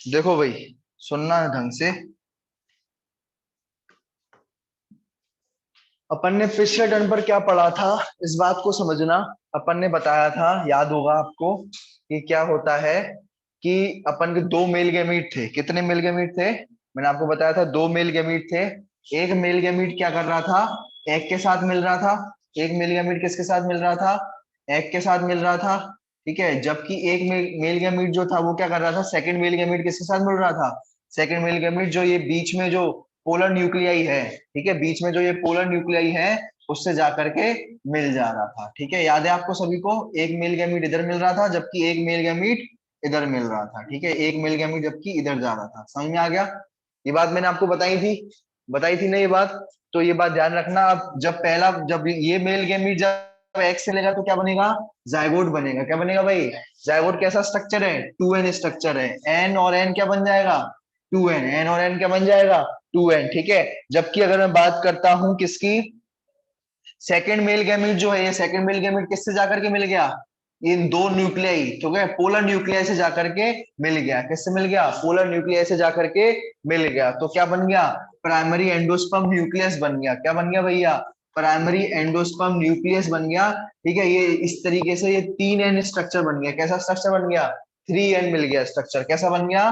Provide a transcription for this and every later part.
देखो भाई, सुनना ढंग से। अपन ने पिछले टर्न पर क्या पढ़ा था, इस बात को समझना। अपन ने बताया था, याद होगा आपको, कि क्या होता है कि अपन के दो मेल गैमीट थे। कितने मेल गैमीट थे? मैंने आपको बताया था दो मेल गैमीट थे। एक मेल गैमीट क्या कर रहा था? एग के साथ मिल रहा था। एक मेल गैमीट किसके साथ मिल रहा था? एग के साथ मिल रहा था। ठीक है, जबकि एक मेल गैमीट जो था वो क्या कर रहा था? सेकंड मेल गैमीट किसके साथ मिल रहा था? सेकंड मेल गैमीट जो ये बीच में जो पोलर न्यूक्लियाई है, ठीक है, बीच में जो ये पोलर न्यूक्लियाई है, उससे जाकर के मिल जा रहा था। ठीक है, याद है आपको सभी को? एक मेल गैमीट इधर मिल रहा था जबकि एक मेल गैमीट इधर मिल रहा था। ठीक है, एक मेल गैमीट जबकि इधर जा रहा था। समझ में आ गया? ये बात मैंने आपको बताई थी ना ये बात। तो ये बात ध्यान रखना। अब जब ये मेल गैमीट जब एक्स से लेगा तो क्या बनेगा? जायगोट बनेगा। क्या बनेगा भाई? जायगोट कैसा स्ट्रक्चर है? 2n स्ट्रक्चर है। एन और एन क्या बन जाएगा? 2n। एन और एन क्या बन जाएगा? 2n। ठीक है, जबकि अगर मैं बात करता हूं किसकी, सेकंड मेल गैमीट जो है, ये सेकंड मेल गैमीट किससे जाकर के मिल गया? इन दो न्यूक्लियाई, ठीक है, पोलर न्यूक्लियाई से जाकर के मिल गया। किससे मिल गया? पोलर न्यूक्लियाई से जाकर के मिल गया। तो क्या बन गया? प्राइमरी एंडोस्पर्म न्यूक्लियस बन गया। क्या बन गया भैया? प्राइमरी एंडोस्पर्म न्यूक्लियस बन गया। ठीक है, ये इस तरीके से ये 3n स्ट्रक्चर बन गया। कैसा स्ट्रक्चर बन गया? 3n मिल गया स्ट्रक्चर। कैसा बन गया?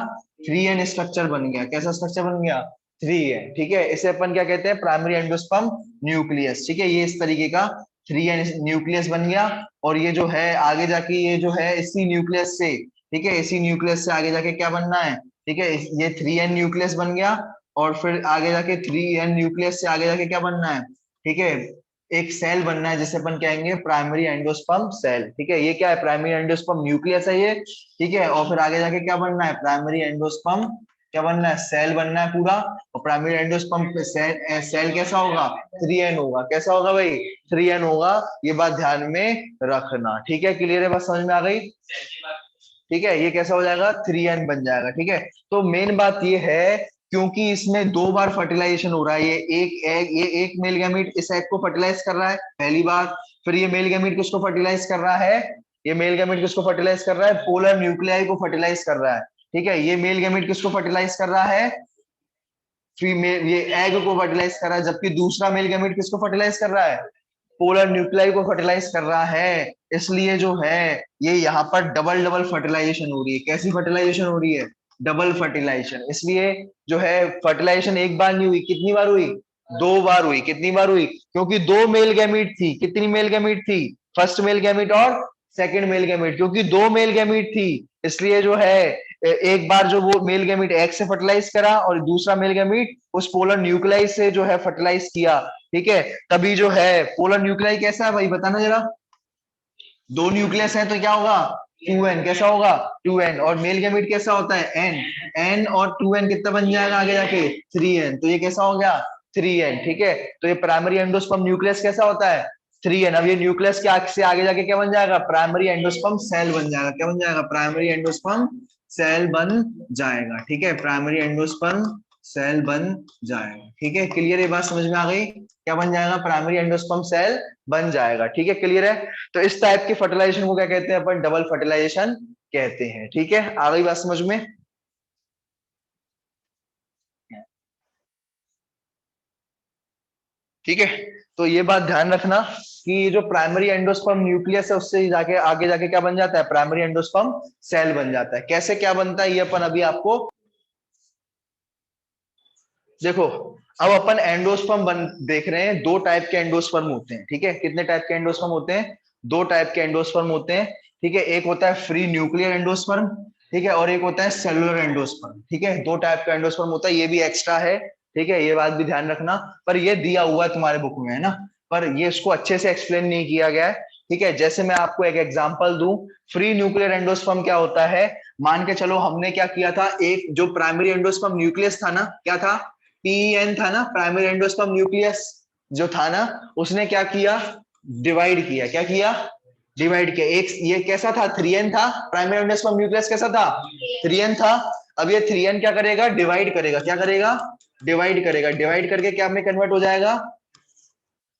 3n स्ट्रक्चर बन गया। कैसा स्ट्रक्चर बन गया? 3n। ठीक है, इसे अपन क्या कहते हैं? Primary endosperm nucleus. ठीक है, ये इस तरीके का 3n न्यूक्लियस बन गया। और ये जो है आगे जाके, ये जो है इसी न्यूक्लियस से, ठीक है, इसी न्यूक्लियस से आगे जाके क्या बनना है? ठीक है, ये 3n न्यूक्लियस बन गया। और फिर आगे जाके 3n न्यूक्लियस से आगे जाके क्या बनना है? ठीक है, एक सेल बनना है जिसे अपन कहेंगे प्राइमरी एंडोस्पर्म सेल। ठीक है, ये क्या है? प्राइमरी एंडोस्पर्म न्यूक्लियस है ये। ठीक है, और फिर आगे जाके क्या बनना है? प्राइमरी एंडोस्पर्म क्या बनना है? सेल बनना है पूरा। और प्राइमरी एंडोस्पर्म सेल कैसा होगा? 3n होगा। कैसा होगा भाई? 3n होगा। ये बात ध्यान में रखना। ठीक है, क्लियर है? बात समझ में आ गई? ठीक है, ये कैसा हो जाएगा? 3n बन जाएगा। ठीक है, तो मेन बात ये है, क्योंकि इसमें दो बार फर्टिलाइजेशन हो रहा है। ये एक मेल गैमीट इस एग को फर्टिलाइज कर रहा है पहली बार। फिर ये मेल गैमीट किसको फर्टिलाइज कर रहा है? ये मेल गैमीट किसको फर्टिलाइज कर रहा है? पोलर न्यूक्लियाई को फर्टिलाइज कर रहा है। ठीक है, ये मेल गैमीट किसको फर्टिलाइज कर रहा है? फीमेल, ये एग को फर्टिलाइज कर रहा है। जबकि दूसरा मेल गैमीट किसको फर्टिलाइज कर रहा है? पोलर न्यूक्लियाई को फर्टिलाइज कर रहा है। इसलिए जो है ये यहाँ पर डबल डबल फर्टिलाइजेशन हो रही है। कैसी फर्टिलाइजेशन हो रही है? Double fertilisation. इसलिए जो है फर्टिलाइजेशन एक बार नहीं हुई, कितनी बार हुई? दो बार हुई। कितनी बार हुई? क्योंकि दो मेल गैमीट थी। कितनी मेल गैमीट थी? फर्स्ट मेल गैमीट और सेकंड मेल गैमीट। क्योंकि दो मेल गैमीट थी, इसलिए जो है एक बार जो वो मेल गैमीट एग से फर्टिलाइज करा और दूसरा मेल गैमीट उस पोलर न्यूक्लियाई से जो है फर्टिलाइज किया। ठीक है, तभी जो है पोलर न्यूक्लियाई कैसा है भाई, बताना जरा। दो न्यूक्लियस है तो क्या होगा? 2n। कैसा होगा? 2n। और मेल गैमीट कैसा होता है? n। n और 2n कितना बन जाएगा आगे जाके? 3n। तो ये कैसा हो गया? 3n। ठीक है, तो ये प्राइमरी एंडोस्पर्म न्यूक्लियस कैसा होता है? 3n। अब ये न्यूक्लियस के आगे से आगे जाके क्या बन जाएगा? प्राइमरी एंडोस्पर्म सेल बन जाएगा। क्या बन जाएगा? प्राइमरी एंडोस्पर्म सेल बन जाएगा। ठीक है, प्राइमरी एंडोस्पर्म सेल बन जाएगा। ठीक है, क्लियर? ये बात समझ में आ गई? क्या बन जाएगा? प्राइमरी एंडोस्पर्म सेल बन जाएगा। ठीक है, क्लियर है? तो इस टाइप की फर्टिलाइजेशन को क्या कहते हैं अपन? डबल फर्टिलाइजेशन कहते हैं। ठीक है, आ गई बात समझ में? ठीक है, तो ये बात ध्यान रखना कि ये जो प्राइमरी एंडोस्पर्म न्यूक्लियस है उससे जाके आगे जाके क्या बन जाता है? प्राइमरी एंडोस्पर्म सेल बन जाता है। कैसे क्या बनता है ये अपन अभी आपको देखो। अब अपन एंडोस्पर्म देख रहे हैं। दो टाइप के एंडोस्पर्म होते हैं। ठीक है, कितने टाइप के एंडोस्पर्म होते हैं? दो टाइप के एंडोस्पर्म होते हैं। ठीक है, एक होता है फ्री न्यूक्लियर एंडोस्पर्म, ठीक है, और एक होता है सेलुलर एंडोस्पर्म। ठीक है, दो टाइप का एंडोस्पर्म होता है। ये भी एक्स्ट्रा है। ठीक है, ये बात भी ध्यान रखना। पर ये दिया हुआ है तुम्हारे बुक में, है ना? पर ये इसको अच्छे से एक्सप्लेन नहीं किया गया है। ठीक है, जैसे मैं आपको एक एग्जांपल दूं, फ्री न्यूक्लियर एंडोस्पर्म क्या होता है? मान के चलो हमने क्या किया था, एक जो प्राइमरी एंडोस्पर्म न्यूक्लियस था ना, क्या था? पीएन था ना, प्राइमरी एंडोस्पर्म न्यूक्लियस जो था ना, उसने क्या किया? डिवाइड किया। क्या किया? डिवाइड किया। एक ये कैसा था? 3n था। प्राइमरी एंडोस्पर्म न्यूक्लियस कैसा था? 3n था। अब ये 3n क्या करेगा? डिवाइड करेगा। क्या करेगा? डिवाइड करेगा। डिवाइड करके क्या में कन्वर्ट हो जाएगा?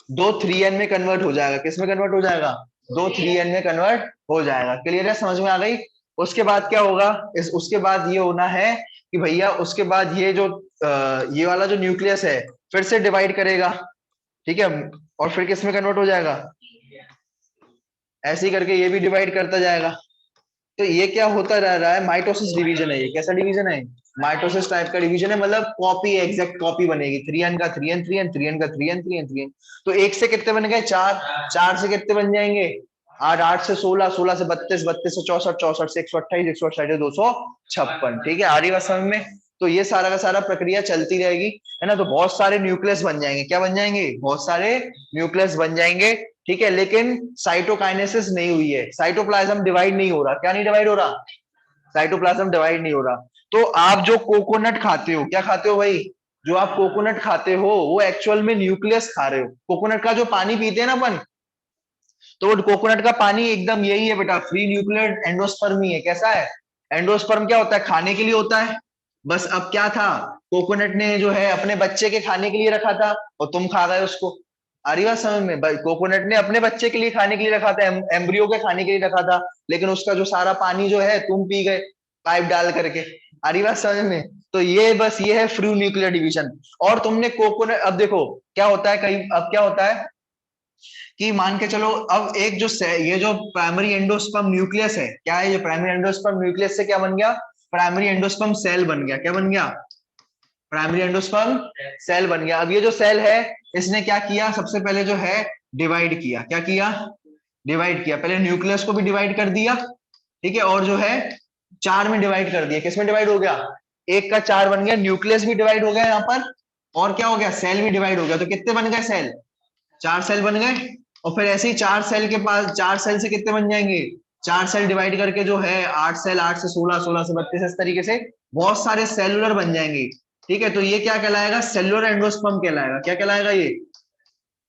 दो 3n में कन्वर्ट हो जाएगा। किस में कन्वर्ट हो जाएगा? दो 3n में कन्वर्ट हो जाएगा। क्लियर है? समझ में आ गई? उसके बाद क्या होगा, उसके बाद ये होना है कि भैया उसके बाद ये जो ये वाला जो न्यूक्लियस है फिर से डिवाइड करेगा, ठीक है, और फिर किस में कन्वर्ट हो जाएगा, ऐसे ही करके ये भी डिवाइड करता जाएगा। तो ये क्या होता रह रहा है, माइटोसिस डिवीजन है ये। कैसा डिवीजन है, माइटोसिस टाइप का डिवीजन है, मतलब कॉपी, एग्जैक्ट कॉपी बनेगी। 3n का 3n 3n 3n का 3n 3n 3n। तो एक से कितने बन गए, चार, चार से कितने बन जाएंगे, आठ, आठ से 16, 16 से 32, 32 से 64, 64 से 128, 128 256। ठीक है, आ रही बात समझ में। तो ये सारा का सारा प्रक्रिया चलती रहेगी, है ना। तो बहुत सारे न्यूक्लियस बन जाएंगे, क्या बन जाएंगे, बहुत सारे न्यूक्लियस बन जाएंगे, ठीक है। लेकिन साइटोकाइनेसिस नहीं हुई है, साइटोप्लाज्म डिवाइड नहीं हो रहा। क्या नहीं डिवाइड हो रहा, साइटोप्लाज्म डिवाइड नहीं हो रहा। तो आप जो कोकोनट खाते हो, क्या खाते हो भाई, जो आप कोकोनट खाते हो वो एक्चुअल में न्यूक्लियस खा रहे हो। कोकोनट का जो पानी पीते हैं ना अपन, तो वो कोकोनट का पानी एकदम यही है बेटा, फ्री न्यूक्लियर एंडोस्पर्म ही है। कैसा है, एंडोस्पर्म क्या होता है, खाने के लिए होता है। बस अब क्या था, कोकोनट ने जो है अपने बच्चे के खाने के लिए रखा था और तुम खा गए उसको। आ रही बात समझ में, कोकोनट ने अपने बच्चे के लिए खाने के लिए रखा था, एम्ब्रियो के खाने के लिए रखा था, लेकिन उसका जो सारा पानी जो है तुम पी गए पाइप डाल करके। आ रही बात समझ में। तो ये बस ये है फ्री न्यूक्लियर डिवीजन। और तुमने कोकोनट, अब देखो क्या होता है कहीं, अब क्या होता है कि मान के चलो, अब एक जो ये जो प्राइमरी एंडोस्पर्म न्यूक्लियस है, क्या है, ये प्राइमरी एंडोस्पर्म न्यूक्लियस से क्या बन गया, प्राइमरी एंडोस्पर्म सेल बन गया। क्या बन गया, प्राइमरी एंडोस्पर्म सेल बन गया। अब ये जो सेल है इसने क्या किया, सबसे पहले जो है डिवाइड किया। क्या किया, डिवाइड किया। पहले न्यूक्लियस को भी डिवाइड कर दिया, ठीक है, और जो है चार में डिवाइड कर दिया। किसमें डिवाइड हो गया, एक का चार बन गया, न्यूक्लियस भी डिवाइड हो गया यहाँ पर, और क्या हो गया, सेल भी डिवाइड हो गया। तो कितने बन गए सेल, चार सेल बन गए। और फिर ऐसे ही चार सेल के पास, चार सेल से कितने बन जाएंगे, चार सेल डिवाइड करके जो है आठ सेल, आठ से 16, 16 से 32, इस तरीके से बहुत सारे सेलुलर बन जाएंगे। ठीक है, तो ये क्या कहलाएगा, सेलुलर एंडोस्पर्म कहलाएगा। क्या कहलाएगा ये,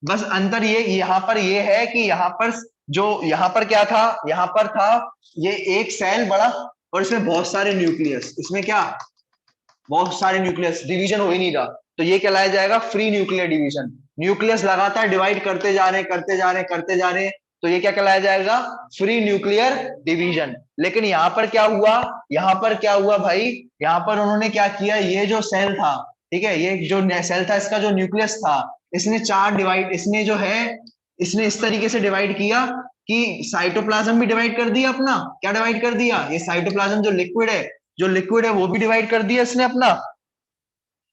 बस अंतर ये यहाँ पर ये है कि यहाँ पर जो यहाँ पर क्या था, यहाँ पर था ये एक सेल बड़ा और इसमें बहुत सारे न्यूक्लियस, इसमें क्या, बहुत सारे न्यूक्लियस, डिवीजन हो ही नहीं रहा। तो ये कहलाया जाएगा फ्री न्यूक्लियर डिवीजन। न्यूक्लियस लगातार डिवाइड करते जा रहे हैं, करते जा रहे हैं, करते जा रहे हैं, तो ये क्या कहलाया जाएगा, फ्री न्यूक्लियर डिवीजन। लेकिन यहाँ पर क्या हुआ, यहाँ पर क्या हुआ भाई, यहाँ पर उन्होंने क्या किया, ये जो सेल था, ठीक है, ये जो सेल था इसका जो न्यूक्लियस था, इसने चार डिवाइड, इसने जो है इसने इस तरीके से डिवाइड किया कि साइटोप्लाज्म भी डिवाइड कर दिया अपना। क्या डिवाइड कर दिया, ये साइटोप्लाज्म जो लिक्विड है, जो लिक्विड है वो भी डिवाइड कर दिया इसने अपना।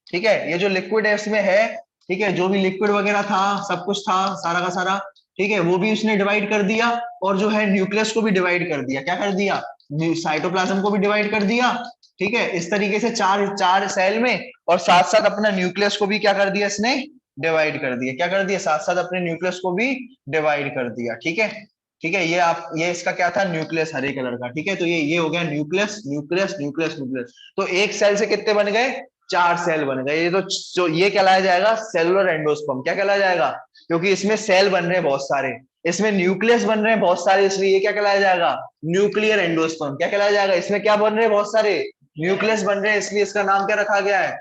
ठीक है, ये जो लिक्विड है इसमें है, ठीक है, जो भी लिक्विड वगैरह था सब कुछ था सारा का सारा, ठीक है, वो भी उसने डिवाइड कर दिया। और जो है न्यूक्लियस को भी डिवाइड कर दिया। क्या कर दिया, साइटोप्लाज्म को भी डिवाइड कर दिया। ठीक है, इस तरीके से चार चार सेल में, और साथ साथ अपना न्यूक्लियस को भी क्या कर दिया इसने, डिवाइड कर दिया। क्या कर दिया, साथ साथ अपने न्यूक्लियस को भी डिवाइड कर दिया। ठीक है, ठीक है, ये आप, ये इसका क्या था, न्यूक्लियस हरे कलर का। ठीक है, तो ये हो गया न्यूक्लियस, न्यूक्लियस, न्यूक्लियस, न्यूक्लियस। तो एक सेल से कितने बन गए, चार सेल बन गए। ये तो जो ये कहलाया जाएगा सेलुलर एंडोस्पर्म। क्या कहलाया जाएगा, क्योंकि इसमें सेल बन रहे हैं बहुत सारे, इसमें न्यूक्लियस बन रहे हैं बहुत सारे, इसलिए ये क्या कहलाया जाएगा, न्यूक्लियर एंडोस्पर्म। क्या कहलाया जाएगा, इसमें क्या बन रहे हैं, बहुत सारे न्यूक्लियस बन रहे हैं, इसलिए इसका नाम क्या रखा गया है,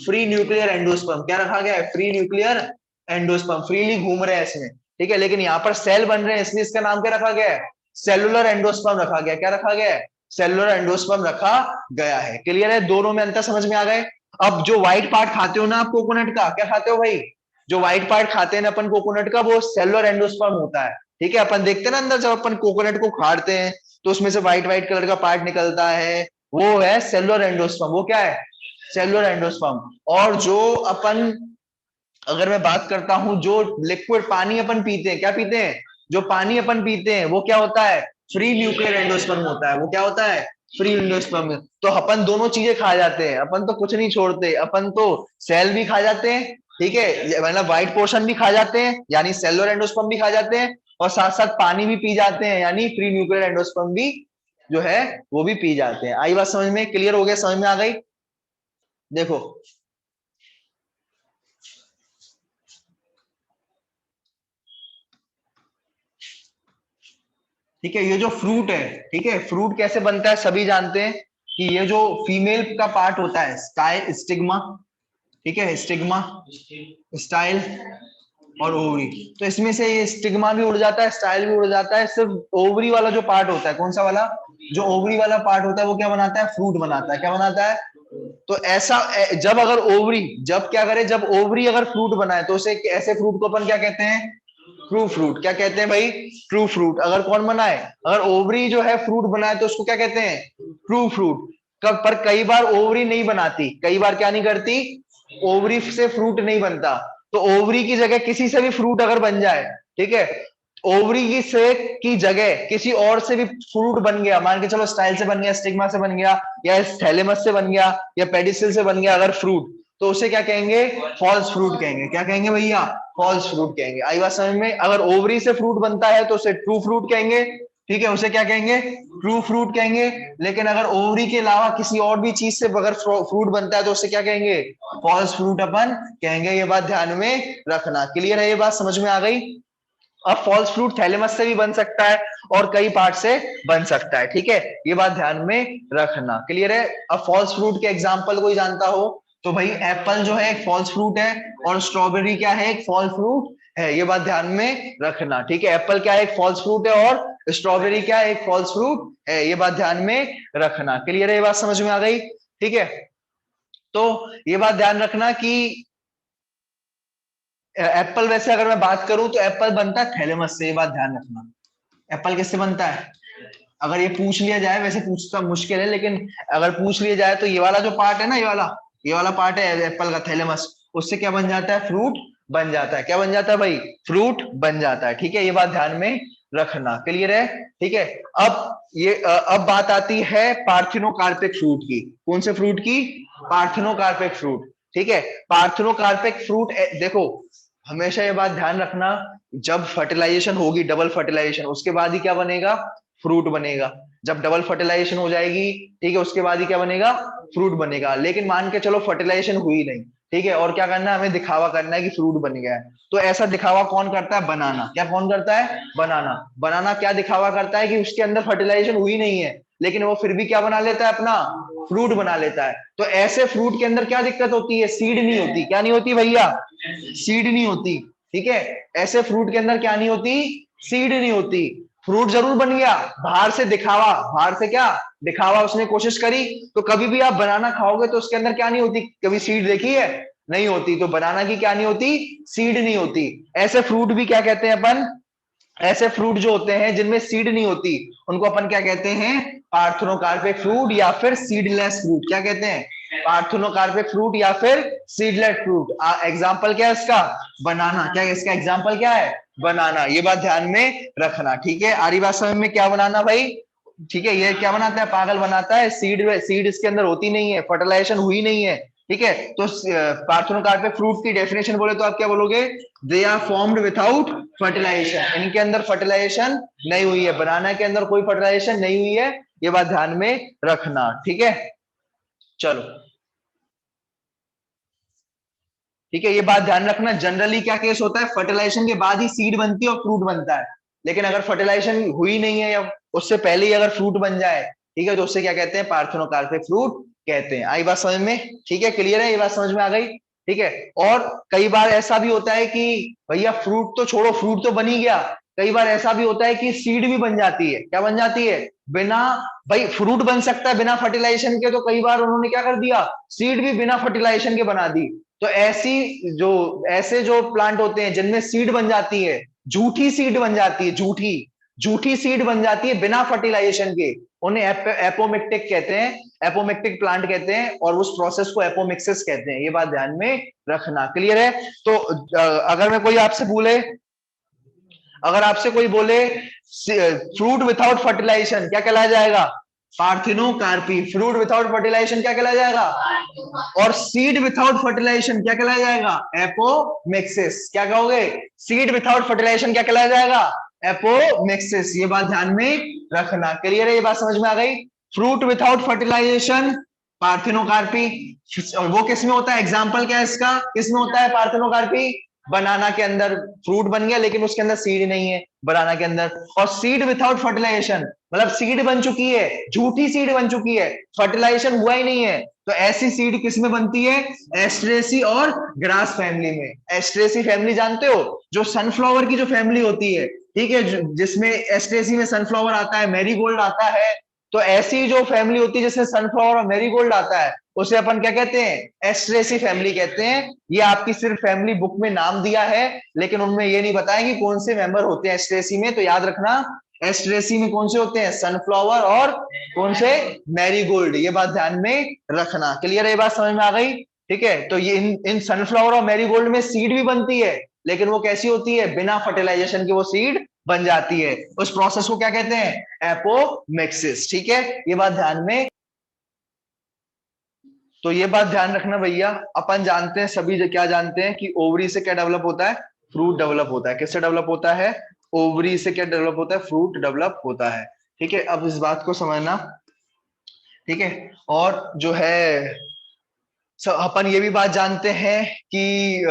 फ्री न्यूक्लियर एंडोस्पर्म। क्या रखा गया है, फ्री न्यूक्लियर एंडोस्पर्म, फ्रीली घूम रहे हैं इसमें। ठीक है, लेकिन यहाँ पर सेल बन रहे हैं इसलिए इसका नाम क्या रखा गया है, सेलुलर एंडोस्पर्म रखा गया। क्या रखा गया है, सेलुलर एंडोस्पर्म रखा गया है। क्लियर है, दोनों में अंतर समझ में आ गए। अब जो व्हाइट पार्ट खाते हो ना आप कोकोनट का, क्या खाते हो भाई, जो व्हाइट पार्ट खाते हैं ना अपन कोकोनट का, वो सेलुलर एंडोस्पर्म होता है। ठीक है, अपन देखते हैं ना अंदर जब अपन कोकोनट को खाते हैं तो उसमें से व्हाइट व्हाइट कलर का पार्ट निकलता है, वो है सेलुलर एंडोस्पर्म। वो क्या है, सेलुलर एंडोस्पर्म। और जो अपन, अगर मैं बात करता हूं, जो लिक्विड पानी अपन पीते हैं, क्या पीते हैं, जो पानी अपन पीते हैं वो क्या होता है, फ्री न्यूक्लियर एंडोस्पर्म होता है। वो क्या होता है, फ्री एंडोस्पर्म। तो अपन दोनों चीजें खा जाते हैं, अपन तो कुछ नहीं छोड़ते, अपन तो सेल भी खा जाते हैं, ठीक है, मतलब व्हाइट पोर्शन भी खा जाते हैं यानी सेलुलर एंडोस्पर्म भी खा जाते हैं, और साथ साथ पानी भी पी जाते हैं यानी फ्री न्यूक्लियर एंडोस्पर्म भी जो है वो भी पी जाते हैं। आई बात समझ में, क्लियर हो गया, समझ में आ गई। देखो ठीक है, ये जो फ्रूट है, ठीक है, फ्रूट कैसे बनता है सभी जानते हैं कि ये जो फीमेल का पार्ट होता है, स्टाइल, स्टिग्मा, ठीक है, स्टिग्मा, स्टाइल, और ओवरी। तो इसमें से ये स्टिग्मा भी उड़ जाता है, स्टाइल भी उड़ जाता है। सिर्फ ओवरी वाला जो पार्ट होता है, कौन सा वाला, जो ओवरी वाला पार्ट होता है वो क्या बनाता है, फ्रूट बनाता है। क्या बनाता है? तो ऐसा जब अगर ओवरी, जब क्या करे, जब ओवरी अगर फ्रूट बनाए तो उसे, ऐसे फ्रूट को अपन क्या कहते हैं, ट्रू फ्रूट। क्या कहते हैं भाई? True fruit. अगर कौन बनाए, अगर ओवरी जो है फ्रूट बनाए तो उसको क्या कहते हैं, ट्रू फ्रूट। कब? पर कई बार ओवरी नहीं बनाती, कई बार क्या नहीं करती, ओवरी से फ्रूट नहीं बनता। तो ओवरी की जगह किसी से भी फ्रूट अगर बन जाए, ठीक है, ओवरी की जगह किसी और से भी फ्रूट बन गया, मान के चलो स्टाइल से बन गया, स्टिग्मा से बन गया, या थैलेमस से बन गया, या पेडिसिल से बन गया अगर फ्रूट, तो उसे क्या कहेंगे, फॉल्स फ्रूट कहेंगे। क्या कहेंगे भैया? फॉल्स फ्रूट कहेंगे। आई बात समझ में? अगर ओवरी से फ्रूट बनता है तो उसे ट्रू फ्रूट कहेंगे, ठीक है, उसे क्या कहेंगे, ट्रू फ्रूट कहेंगे। लेकिन अगर ओवरी के अलावा किसी और भी चीज से अगर फ्रूट बनता है तो उसे क्या कहेंगे, फॉल्स फ्रूट अपन कहेंगे। ये बात ध्यान में रखना। क्लियर है? ये बात समझ में आ गई? अब फॉल्स फ्रूट थैलेमस से भी बन सकता है और कई पार्ट से बन सकता है, ठीक है, ये बात ध्यान में रखना। क्लियर है? अब फॉल्स फ्रूट के एग्जांपल कोई जानता हो तो भाई एप्पल जो है एक फॉल्स फ्रूट है, और स्ट्रॉबेरी क्या है, एक फॉल्स फ्रूट है। ये बात ध्यान में रखना, ठीक है। एप्पल क्या है, एक फॉल्स फ्रूट है, और स्ट्रॉबेरी क्या है, एक फॉल्स फ्रूट है। ये बात ध्यान में रखना। क्लियर है? ये बात समझ में आ गई? ठीक है, तो ये बात ध्यान रखना कि एप्पल, वैसे अगर मैं बात करूं तो एप्पल बनता है थैलेमस से। ये बात ध्यान रखना। एप्पल किससे बनता है? अगर ये पूछ लिया जाए, वैसे पूछना मुश्किल है, लेकिन अगर पूछ लिया जाए तो ये वाला जो पार्ट है ना, ये वाला पार्ट है एप्पल का, थैलेमस, उससे क्या बन जाता है, फ्रूट बन जाता है। क्या बन जाता है भाई? फ्रूट बन जाता है, ठीक है। ये बात ध्यान में रखना। क्लियर है? ठीक है। अब बात आती है पार्थिनोकार्पिक फ्रूट की। कौन से फ्रूट की? पार्थिनोकार्पिक फ्रूट, ठीक है। पार्थिनोकार्पिक फ्रूट, देखो, हमेशा ये बात ध्यान रखना, जब फर्टिलाइजेशन होगी, डबल फर्टिलाइजेशन, उसके बाद ही क्या बनेगा, फ्रूट बनेगा। जब डबल फर्टिलाइजेशन हो जाएगी, ठीक है, उसके बाद ही क्या बनेगा, फ्रूट बनेगा। लेकिन मान के चलो फर्टिलाइजेशन हुई नहीं, ठीक है, और क्या करना है, हमें दिखावा करना है कि फ्रूट बन गया है। तो ऐसा दिखावा कौन करता है? बनाना। क्या कौन करता है? बनाना। बनाना क्या दिखावा करता है कि उसके अंदर फर्टिलाइजेशन हुई नहीं है, लेकिन वो फिर भी क्या बना लेता है, अपना फ्रूट बना लेता है। तो ऐसे फ्रूट के अंदर क्या दिक्कत होती है, सीड नहीं होती। क्या नहीं होती भैया? सीड नहीं होती, ठीक है। ऐसे फ्रूट के अंदर क्या नहीं होती, सीड नहीं होती। फ्रूट जरूर बन गया, बाहर से दिखावा, बाहर से क्या दिखावा, उसने कोशिश करी। तो कभी भी आप बनाना खाओगे तो उसके अंदर क्या नहीं होती, कभी सीड देखी है? नहीं होती। तो बनाना की क्या नहीं होती, सीड नहीं होती। ऐसे फ्रूट भी क्या कहते हैं अपन, ऐसे फ्रूट जो होते हैं जिनमें सीड नहीं होती, उनको अपन क्या कहते हैं, पार्थेनोकार्पिक फ्रूट या फिर सीडलेस फ्रूट। क्या कहते हैं? पार्थेनोकार्पिक फ्रूट या फिर सीडलेस फ्रूट। एग्जांपल क्या है इसका? बनाना। क्या है इसका एग्जांपल? क्या है? बनाना। ये बात ध्यान में रखना, ठीक है। आरी बात समझ में? क्या बनाना भाई? ठीक है, ये क्या बनाता है, पागल बनाता है। सीड इसके अंदर होती नहीं है, फर्टिलाइजेशन हुई नहीं है, ठीक है। तो पार्थेनोकार्पिक फ्रूट की डेफिनेशन बोले तो आप क्या बोलोगे, they are formed without fertilisation. इनके अंदर फर्टिलाइजेशन नहीं हुई है, बनाना के अंदर कोई फर्टिलाइजेशन नहीं हुई है। ये बात ध्यान में रखना, ठीक है। चलो, ठीक है, ये बात ध्यान रखना। जनरली क्या केस होता है, फर्टिलाइजेशन के बाद ही सीड बनती है और फ्रूट बनता है। लेकिन अगर फर्टिलाइजेशन हुई नहीं है या उससे पहले ही अगर फ्रूट बन जाए, ठीक है, तो उससे क्या कहते हैं, पार्थेनोकार्पिक फ्रूट कहते हैं। आई बात समझ में? ठीक है, क्लियर है? ये बात समझ में आ गई, ठीक है। और कई बार ऐसा भी होता है कि भैया फ्रूट तो छोड़ो, फ्रूट तो बन ही गया, कई बार ऐसा भी होता है कि सीड भी बन जाती है। क्या बन जाती है? बिना, भाई फ्रूट बन सकता है बिना फर्टिलाइजेशन के, तो कई बार उन्होंने क्या कर दिया, सीड भी बिना फर्टिलाइजेशन के बना दी। तो ऐसे जो प्लांट होते हैं जिनमें सीड बन जाती है, झूठी सीड बन जाती है, झूठी झूठी सीड बन जाती है बिना फर्टिलाइजेशन के, उन्हें एपोमिक्टिक कहते हैं, एपोमिक्टिक प्लांट कहते हैं, और उस प्रोसेस को एपोमिक्सिस कहते हैं। ये बात ध्यान में रखना। क्लियर है? तो अगर मैं कोई आपसे बोले, अगर आपसे कोई बोले फ्रूट विथआउट फर्टिलाइजेशन क्या कहलाया जाएगा, पार्थिनोकार्पी। फ्रूट विथआउट फर्टिलाइजेशन क्या कहलाया जाएगा, और सीड विथआउट फर्टिलाइजेशन क्या कहलाया जाएगा, एपोमिक्सिस। क्या कहोगे, सीड विथआउट फर्टिलाइजेशन क्या कहलाया जाएगा, एपोमिक्सिस। ये बात ध्यान में रखना। क्लियर है? ये बात समझ में आ गई? Fruit without fertilisation parthenocarpy. और वो किस में होता है, एग्जाम्पल क्या है इसका, किस में होता है पार्थिनोकार्पी, बनाना के अंदर फ्रूट बन गया लेकिन उसके अंदर सीड नहीं है बनाना के अंदर, और सीड विदाउट फर्टिलाइजेशन मतलब सीड बन चुकी है, झूठी सीड बन चुकी है, फर्टिलाइजेशन हुआ ही नहीं है। तो ऐसी सीड किस में बनती है? एस्ट्रेसी और ग्रास फैमिली में। एस्ट्रेसी फैमिली जानते हो, जो सनफ्लावर की जो फैमिली होती है, ठीक है, जिसमें एस्ट्रेसी में सनफ्लावर आता है, मैरीगोल्ड आता है, तो ऐसी जो फैमिली होती है जिसमें सनफ्लावर और मैरीगोल्ड आता है, उसे अपन क्या कहते हैं? एस्ट्रेसी फैमिली कहते हैं। ये आपकी सिर्फ फैमिली बुक में नाम दिया है, लेकिन उनमें ये नहीं बताया कि कौन से मेंबर होते हैं एस्ट्रेसी में। तो याद रखना, एस्ट्रेसी में कौन से होते हैं? सनफ्लावर और कौन से? मैरीगोल्ड। ये बात ध्यान में रखना। क्लियर है? ये बात समझ में आ गई? ठीक है, तो ये इन सनफ्लावर और मैरीगोल्ड में सीड भी बनती है, लेकिन वो कैसी होती है? बिना फर्टिलाइजेशन के वो सीड बन जाती है। उस प्रोसेस को क्या कहते हैं? एपोमिक्सिस। ठीक है, ये बात ध्यान में। तो ये बात ध्यान रखना भैया, अपन जानते हैं सभी, क्या जानते हैं कि ओवरी से क्या डेवलप होता है? फ्रूट डेवलप होता है। किससे डेवलप होता है? ओवरी से क्या डेवलप होता है? फ्रूट डेवलप होता है। ठीक है, अब इस बात को समझना। ठीक है, और जो है अपन ये भी बात जानते हैं कि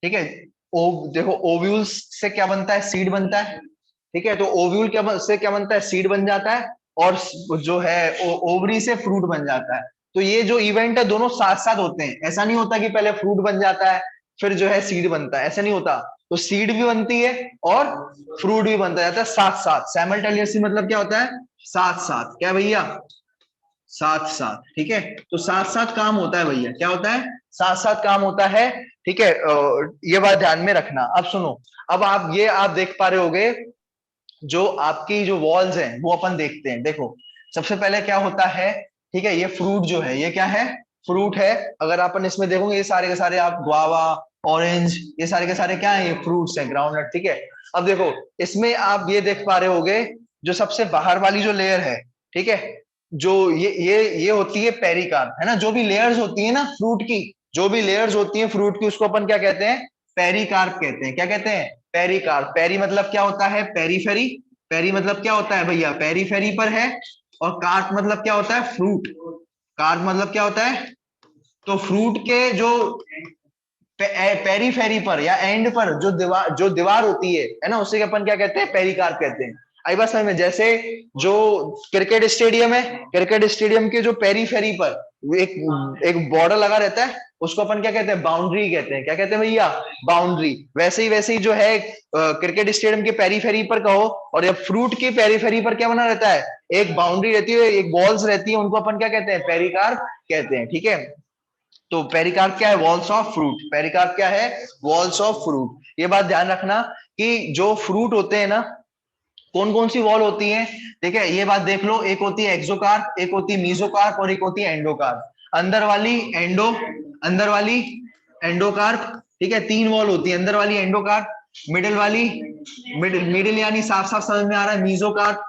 ठीक है, ओ देखो, ओव्यूल्स से क्या बनता है? सीड बनता है। ठीक है, तो ओव्यूल से क्या बनता है? सीड बन जाता है। और जो है ओवरी से फ्रूट बन जाता है। तो ये जो इवेंट है दोनों साथ साथ होते हैं। ऐसा नहीं होता कि पहले फ्रूट बन जाता है फिर जो है सीड बनता है, ऐसा नहीं होता। तो सीड भी बनती है और फ्रूट भी बनता जाता है साथ साथ। साइमल्टेनियसली मतलब क्या होता है? साथ साथ। क्या भैया? साथ साथ। ठीक है, तो साथ साथ काम होता है भैया। क्या होता है? साथ साथ काम होता है। ठीक है, ये बात ध्यान में रखना। अब सुनो, अब आप देख पा रहे होगे, जो आपकी जो वॉल्स हैं वो अपन देखते हैं। देखो, सबसे पहले क्या होता है? ठीक है, ये फ्रूट जो है ये क्या है? फ्रूट है। अगर अपन इसमें देखोगे, ये सारे के सारे, आप गुआवा, ऑरेंज, ये सारे के सारे क्या है? ये फ्रूट्स हैं, ग्राउंडनट। ठीक है, अब देखो, इसमें आप ये देख पा रहे होगे, जो सबसे बाहर वाली जो लेयर है, ठीक है, जो ये होती है पेरिकार्प, है ना? जो भी लेयर्स होती है ना फ्रूट की, जो भी लेयर्स होती है फ्रूट की, उसको अपन क्या कहते हैं? पेरिकार्प कहते हैं। क्या कहते हैं? पेरिकार्प। पेरी मतलब क्या होता है? पेरीफेरी। पेरी मतलब क्या होता है भैया? पेरीफेरी पर है। और कार्प मतलब क्या होता है? फ्रूट। कार्प मतलब क्या होता है? तो फ्रूट के जो पेरीफेरी पर या एंड पर जो दीवार होती है ना, उसे अपन क्या कहते हैं? पेरिकार्प कहते हैं। आई बात समझ में? जैसे जो क्रिकेट स्टेडियम है, क्रिकेट स्टेडियम के जो पेरीफेरी पर एक एक बॉर्डर लगा रहता है, उसको अपन क्या कहते हैं? बाउंड्री कहते हैं। क्या कहते हैं भैया? बाउंड्री। वैसे ही जो है क्रिकेट स्टेडियम के पेरीफेरी पर कहो, और या फ्रूट की पेरीफेरी पर क्या बना रहता है? एक बाउंड्री रहती है, एक वॉल्स रहती है, उनको अपन क्या कहते हैं? पेरिकार्प कहते हैं। ठीक है, तो पेरिकार्प क्या है? Walls of fruit. पेरिकार्प क्या है? Walls of fruit. ये बात ध्यान रखना कि जो फ्रूट होते हैं ना, कौन कौन सी वॉल होती है? ठीक है, ये बात देख लो, एक होती है एक्सोकार्प, एक होती है मीजोकार्प, और एक होती है एंडोकार्प। अंदर वाली एंडो, अंदर वाली एंडोकार्प। ठीक है, तीन वॉल होती है, अंदर वाली एंडोकार्प, मिडिल वाली, मिडिल मिडिल यानी साफ साफ समझ में आ रहा है, मीजोकार्प।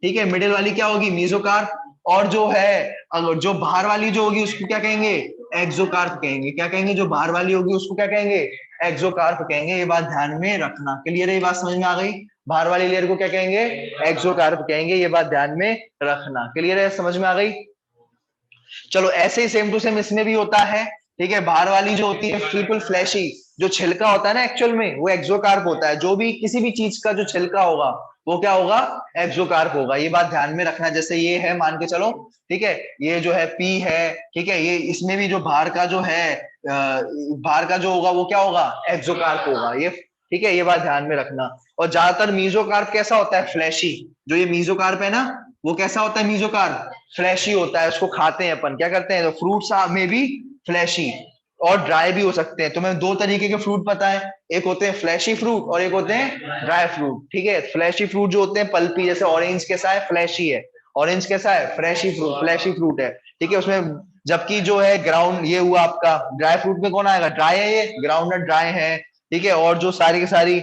ठीक है, मिडिल वाली क्या होगी? मीजोकार्प। और जो है अगर जो बाहर वाली जो होगी उसको क्या कहेंगे? एक्सोकार्प कहेंगे। क्या कहेंगे? जो बाहर वाली होगी उसको क्या कहेंगे? एक्सोकार्प कहेंगे। ये बात ध्यान में रखना। क्लियर है? ये बात समझ में आ गई? बाहर वाली लेयर को क्या कहेंगे? एक्सोकार्प कहेंगे। ये बात ध्यान में रखना। क्लियर है? समझ में आ गई? चलो, ऐसे ही सेम टू सेम इसमें भी होता है। ठीक है, बाहर वाली जो होती है बिल्कुल फ्लैशी, जो छिलका होता है ना एक्चुअल में, वो एक्सोकार्प होता है। जो भी किसी भी चीज का जो छिलका होगा वो क्या होगा? एक्सोकार्प होगा। ये बात ध्यान में रखना। जैसे ये है, मान के चलो, ठीक है, ये जो है पी है, ठीक है, ये इसमें भी जो बाहर का जो है बाहर का जो होगा वो क्या होगा? एक्सोकार्प होगा ये। ठीक है, ये बात ध्यान में रखना। और ज्यादातर मीजोकार्प कैसा होता है? फ्लैशी। जो ये मीजोकार्प है ना, वो कैसा होता है? मीजोकार्प फ्लैशी होता है। उसको खाते हैं अपन, क्या करते हैं? तो फ्रूट्स में भी फ्लैशी और ड्राई भी हो सकते हैं। तुम्हें दो तरीके के फ्रूट पता है, एक होते हैं फ्लैशी फ्रूट और एक होते हैं ड्राई फ्रूट। ठीक है, फ्लैशी फ्रूट जो होते हैं पल्पी, जैसे ऑरेंज कैसा है? फ्लैशी है। ऑरेंज कैसा है? फ्लैशी फ्रूट, फ्लैशी फ्रूट है। ठीक है, उसमें जबकि जो है ग्राउंड, ये हुआ आपका ड्राई फ्रूट में कौन आएगा? ड्राई है, ये ग्राउंड ड्राई है। ठीक है, और जो सारी की सारी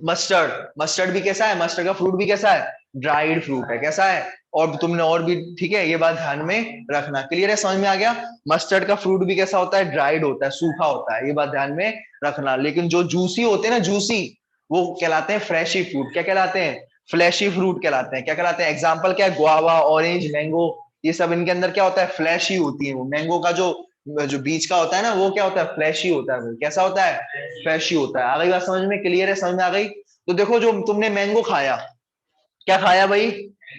मस्टर्ड, मस्टर्ड भी कैसा है? मस्टर्ड का फ्रूट भी कैसा है? ड्राइड फ्रूट है। कैसा है? और तुमने और भी, ठीक है, ये बात ध्यान में रखना। क्लियर है? समझ में आ गया? मस्टर्ड का फ्रूट भी कैसा होता है? ड्राइड होता है, सूखा होता है। ये बात ध्यान में रखना। लेकिन जो जूसी होते हैं ना, जूसी, वो कहलाते हैं फ्रेशी फ्रूट। क्या कहलाते हैं? फ्लैशी फ्रूट कहलाते हैं। क्या कहलाते हैं? एग्जाम्पल क्या है? गुआवा, ऑरेंज, मैंगो, ये सब इनके अंदर क्या होता है? फ्लैशी होती है। वो मैंगो का जो जो बीच का होता है ना वो क्या होता है, फ्लैशी होता है। वो कैसा होता है, फ्लैशी होता है। आ गई बात समझ में, क्लियर है, समझ में आ गई। तो देखो जो तुमने मैंगो खाया, क्या खाया भाई,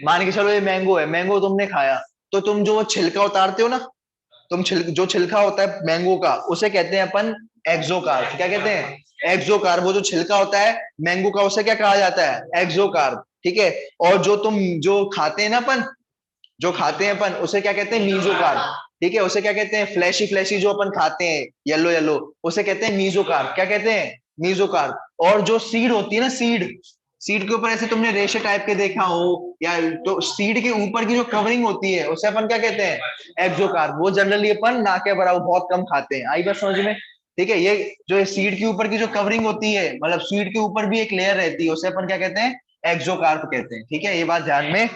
मान के चलो ये मैंगो है, मैंगो तुमने खाया, तो तुम जो वो छिलका उतारते हो ना, तुम जो छिलका होता है मैंगो का, उसे कहते हैं अपन एक्सोकार्प। क्या कहते हैं, एक्सोकार्प। वो जो छिलका होता है मैंगो का, उसे क्या कहा जाता है, एक्सोकार्प। ठीक है। और जो तुम जो खाते हैं ना अपन, जो खाते हैं अपन, उसे क्या कहते हैं, मीजोकार्प। ठीक है। उसे क्या कहते हैं, फ्लैशी फ्लैशी जो अपन खाते हैं, येलो येलो, उसे कहते हैं मीजोकार्प। क्या कहते हैं, मीजोकार्प। और जो सीड होती है ना, सीड, सीड के ऊपर ऐसे तुमने रेशे टाइप के देखा हो, या तो सीड के ऊपर की जो कवरिंग होती है उसे अपन क्या कहते हैं, एक्सोकार्प। वो जनरली अपन ना के बराबर बहुत कम खाते हैं। आई बात समझ में। ठीक है। ये जो सीड के ऊपर की जो कवरिंग होती है, मतलब सीड के ऊपर भी एक लेयर रहती है, उसे अपन क्या कहते हैं, एक्सोकार्प कहते हैं। ठीक है, ये बात ध्यान में।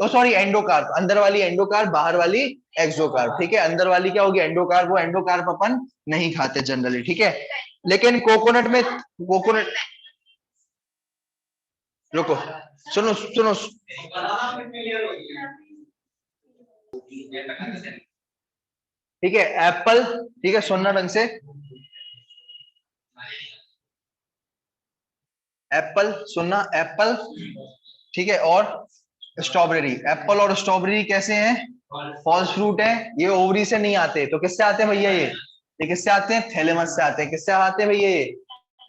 ओ सॉरी, एंडोकार्प। अंदर वाली एंडोकार्प, बाहर वाली एक्सोकार्प। ठीक है। अंदर वाली क्या होगी, एंडोकार्प। वो एंडोकार्प अपन नहीं खाते जनरली। ठीक है। लेकिन कोकोनट में, कोकोनट, रुको, सुनो सुनो, ठीक है, एप्पल, ठीक है, सुनना ढंग से, एप्पल सुनना, एप्पल, ठीक है, और स्ट्रॉबेरी। एप्पल और स्ट्रॉबेरी कैसे हैं, फॉल्स फ्रूट है। ये ओवरी से नहीं आते, तो किससे आते हैं भैया, ये किससे आते हैं, थैलेमस से आते हैं। किससे आते हैं भैया, ये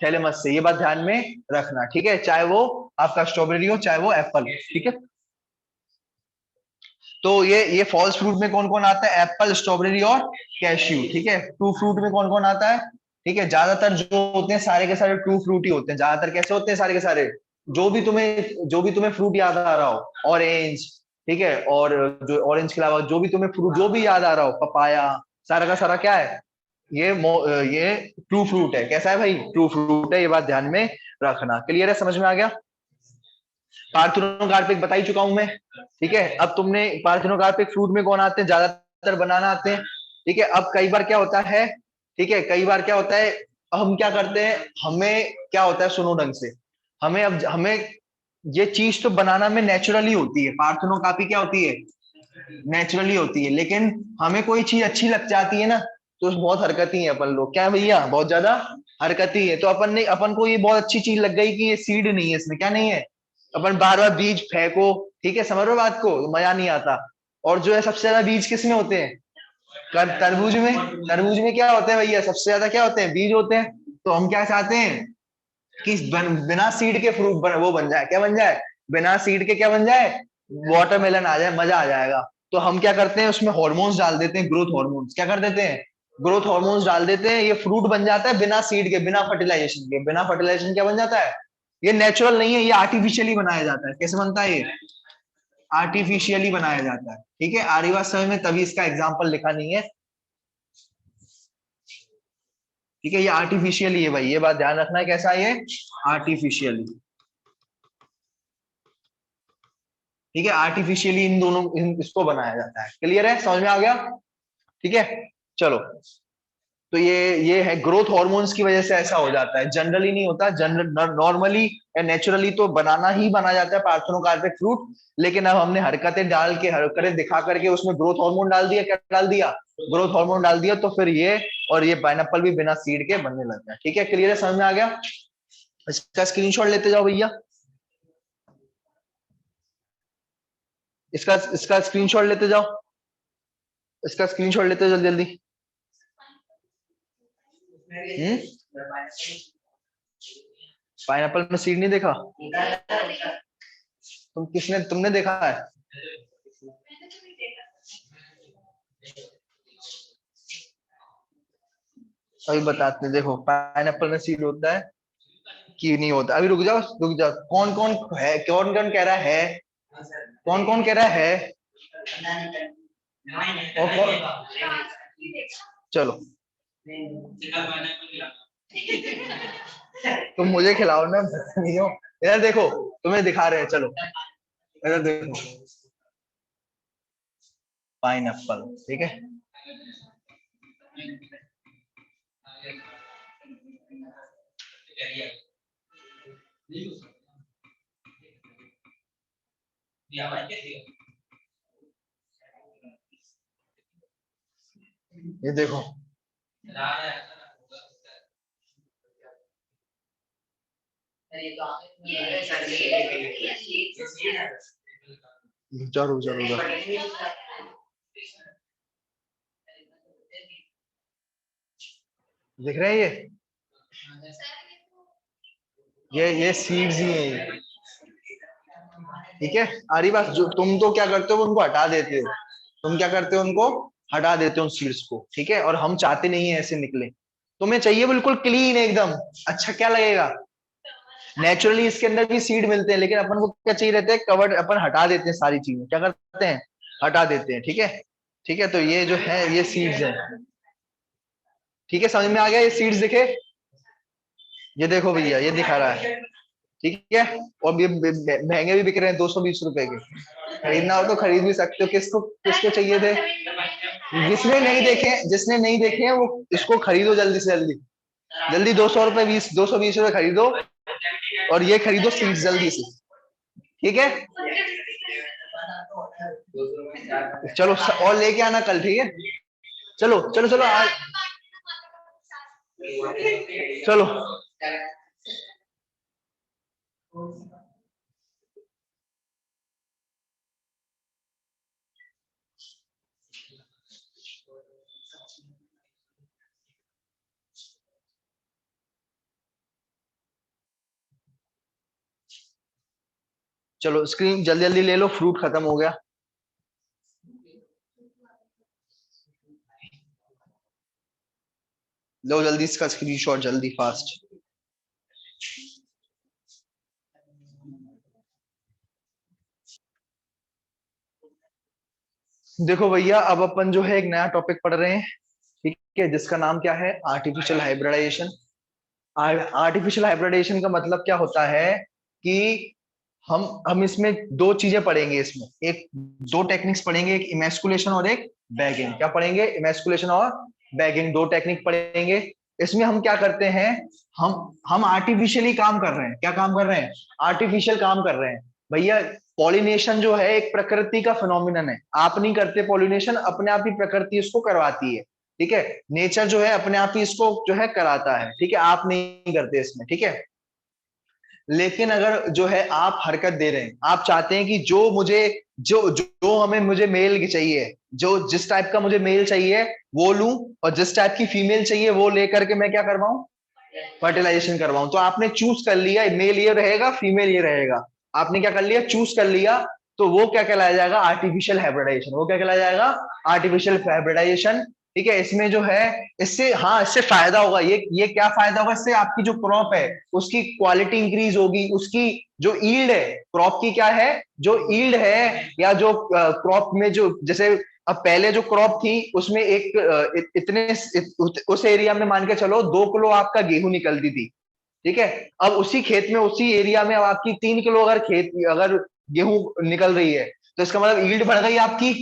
थैलेमस से। ये बात ध्यान में रखना। ठीक है, चाहे वो आपका स्ट्रॉबेरी हो, चाहे वो एप्पल। ठीक है। तो ये फॉल्स फ्रूट में कौन कौन आता है, एप्पल, स्ट्रॉबेरी और कैश्यू। ठीक है। ट्रू फ्रूट में कौन कौन आता है, ठीक है, ज्यादातर जो होते हैं सारे के सारे ट्रू फ्रूट ही होते हैं। ज्यादातर कैसे होते हैं, सारे के सारे, जो भी तुम्हें फ्रूट याद आ रहा हो, ऑरेंज, ठीक है, और जो ऑरेंज के अलावा जो भी तुम्हें फ्रूट जो भी याद आ रहा हो, पपाया, सारा का सारा क्या है, ये ट्रू फ्रूट है। कैसा है भाई, ट्रू फ्रूट है। ये बात ध्यान में रखना। क्लियर है, समझ में आ गया। पार्थेनोकार्पिक बता ही चुका हूं मैं। ठीक है। अब तुमने पार्थेनोकार्पिक फ्रूट में कौन आते हैं, ज्यादातर बनाना आते हैं। ठीक है। अब कई बार क्या होता है, ठीक है, कई बार क्या होता है, हम क्या करते हैं, हमें क्या होता है, सुनो ढंग से, हमें ये चीज तो बनाना में नेचुरली होती है, पार्थेनोकार्पी क्या होती है, नेचुरली होती है। लेकिन हमें कोई चीज अच्छी लग जाती है ना, तो बहुत हरकती है अपन लोग, क्या है भैया, बहुत ज्यादा हरकती है। तो अपन को ये बहुत अच्छी चीज लग गई कि ये सीड नहीं है, इसमें क्या नहीं है, अपन बार बार बीज फेंको। ठीक है, समझ रहे हो बात को, मजा नहीं आता। और जो है सबसे ज्यादा बीज किस में होते हैं, तरबूज में। तरबूज में क्या होते हैं भैया, सबसे ज्यादा क्या होते हैं, बीज होते हैं। तो हम क्या चाहते हैं कि बिना सीड के फ्रूट वो बन जाए, क्या बन जाए, बिना सीड के क्या बन जाए, वाटरमेलन आ जाए, मजा आ जाएगा। तो हम क्या करते हैं, उसमें हॉर्मोन्स डाल देते हैं, ग्रोथ हॉर्मोन्स। क्या कर देते हैं, ग्रोथ हॉर्मोन्स डाल देते हैं। ये फ्रूट बन जाता है बिना सीड के, बिना फर्टिलाइजेशन के। बिना फर्टिलाइजेशन क्या बन जाता है, ये नेचुरल नहीं है, ये आर्टिफिशियली बनाया जाता है। कैसे बनता है, ये आर्टिफिशियली बनाया जाता है। ठीक है, आर्य बात समझ में, तभी इसका एग्जाम्पल लिखा नहीं है। ठीक है, ये आर्टिफिशियली है भाई, ये बात ध्यान रखना है, कैसा है ये, आर्टिफिशियली। ठीक है, आर्टिफिशियली इन दोनों इसको बनाया जाता है। क्लियर है, समझ में आ गया। ठीक है, चलो। तो ये है ग्रोथ हार्मोन्स की वजह से ऐसा हो जाता है, जनरली नहीं होता। जनरल नॉर्मली या नेचुरली तो बनाना ही बना जाता है पार्थेनोकार्पिक फ्रूट। लेकिन अब हमने हरकतें डाल के, हरकतें दिखा करके उसमें ग्रोथ हार्मोन डाल दिया, क्या डाल दिया, ग्रोथ हार्मोन डाल दिया, तो फिर ये और ये पाइनएप्पल भी बिना सीड के बनने लगता है। ठीक है, क्लियर है, समझ में आ गया। इसका स्क्रीनशॉट लेते जाओ भैया, इसका स्क्रीनशॉट लेते जाओ, इसका स्क्रीनशॉट लेते जाओ जल्दी जल्दी। पाइनएप्पल में सीड नहीं देखा, तुमने देखा है, अभी बताते हैं। देखो पाइनएप्पल में सीड होता है कि नहीं होता, अभी रुक जाओ रुक जाओ। कौन कौन है, कौन कौन कह रहा है, कौन कौन कह रहा है, और चलो तुम मुझे खिलाओ ना, नहीं हो। इधर देखो, तुम्हें दिखा रहे हैं, चलो इधर देखो, पाइनएप्पल, ठीक है। ये देखो, जरूर जरूर दिख रहे हैं ये सीड्स ही है ये। ठीक है, आ रही बात? जो तुम तो क्या करते हो, उनको हटा देते हो। तुम क्या करते हो, उनको हटा देते हो सीड्स को। ठीक है, और हम चाहते नहीं है ऐसे निकले। तुम्हें चाहिए बिल्कुल क्लीन एकदम। अच्छा क्या लगेगा? नेचुरली इसके अंदर भी सीड मिलते हैं, लेकिन अपन को क्या चाहिए रहता है, कवर्ड। अपन हटा देते हैं सारी चीजें, क्या करते हैं, हटा देते हैं। ठीक है, ठीक है, तो ये जो है ये सीड्स है। ठीक है, समझ में आ गया? ये सीड्स दिखे? ये देखो भैया, ये दिखा रहा है। ठीक है, और ये महंगे भी बिक रहे हैं, 220 रुपए के। खरीदना हो तो खरीद भी सकते हो। किसको किसको चाहिए थे? जिसने नहीं देखे हैं वो इसको खरीदो जल्दी से जल्दी। जल्दी 200 रुपए, 220 रुपए खरीदो, और ये खरीदो सीड्स जल्दी से। ठीक है, चलो और लेके आना कल। ठीक है, चलो चलो चलो आज, चलो। चलो स्क्रीन जल्दी जल्दी ले लो, फ्रूट खत्म हो गया। लो जल्दी इसका स्क्रीनशॉट, जल्दी फास्ट। देखो भैया, अब अपन जो है एक नया टॉपिक पढ़ रहे हैं। ठीक है, जिसका नाम क्या है, आर्टिफिशियल हाइब्रिडाइजेशन। आर्टिफिशियल हाइब्रिडाइजेशन का मतलब क्या होता है कि हम इसमें दो चीजें पढ़ेंगे। इसमें एक दो टेक्निक्स पढ़ेंगे, एक इमेस्कुलेशन और एक बैगिंग। क्या पढ़ेंगे? इमेस्कुलेशन और बैगिंग, दो टेक्निक पढ़ेंगे। इसमें हम क्या करते हैं, हम आर्टिफिशियली काम कर रहे हैं। क्या काम कर रहे हैं? आर्टिफिशियल काम कर रहे हैं। भैया पॉलिनेशन जो है एक प्रकृति का फिनोमिनन है। आप नहीं करते पॉलिनेशन, अपने आप ही प्रकृति उसको करवाती है। ठीक है, नेचर जो है अपने आप ही इसको जो है कराता है। ठीक है, आप नहीं करते इसमें। ठीक है, लेकिन अगर जो है आप हरकत दे रहे हैं, आप चाहते हैं कि जो मुझे जो जो हमें मुझे मेल चाहिए, जो जिस टाइप का मुझे मेल चाहिए वो लूं, और जिस टाइप की फीमेल चाहिए वो लेकर के मैं क्या करवाऊं, फर्टिलाइजेशन करवाऊं। तो आपने चूज कर लिया, मेल ये रहेगा, फीमेल ये रहेगा। आपने क्या कर लिया, चूज कर लिया। तो वो क्या कहलाया जाएगा, आर्टिफिशियल हाइब्रिडाइजेशन। वो क्या कहलाया जाएगा, आर्टिफिशियल हाइब्रिडाइजेशन। ठीक है, इसमें जो है, इससे हाँ इससे फायदा होगा। ये क्या फायदा होगा इससे? आपकी जो क्रॉप है उसकी क्वालिटी इंक्रीज होगी, उसकी जो ईल्ड है क्रॉप की, क्या है, जो ईल्ड है, या जो क्रॉप में जो, जैसे अब पहले जो क्रॉप थी उसमें एक उस एरिया में मान के चलो 2 किलो आपका गेहूं निकलती थी। ठीक है, अब उसी खेत में, उसी एरिया में अब आपकी 3 किलो अगर गेहूं निकल रही है, तो इसका मतलब ईल्ड बढ़ गई आपकी,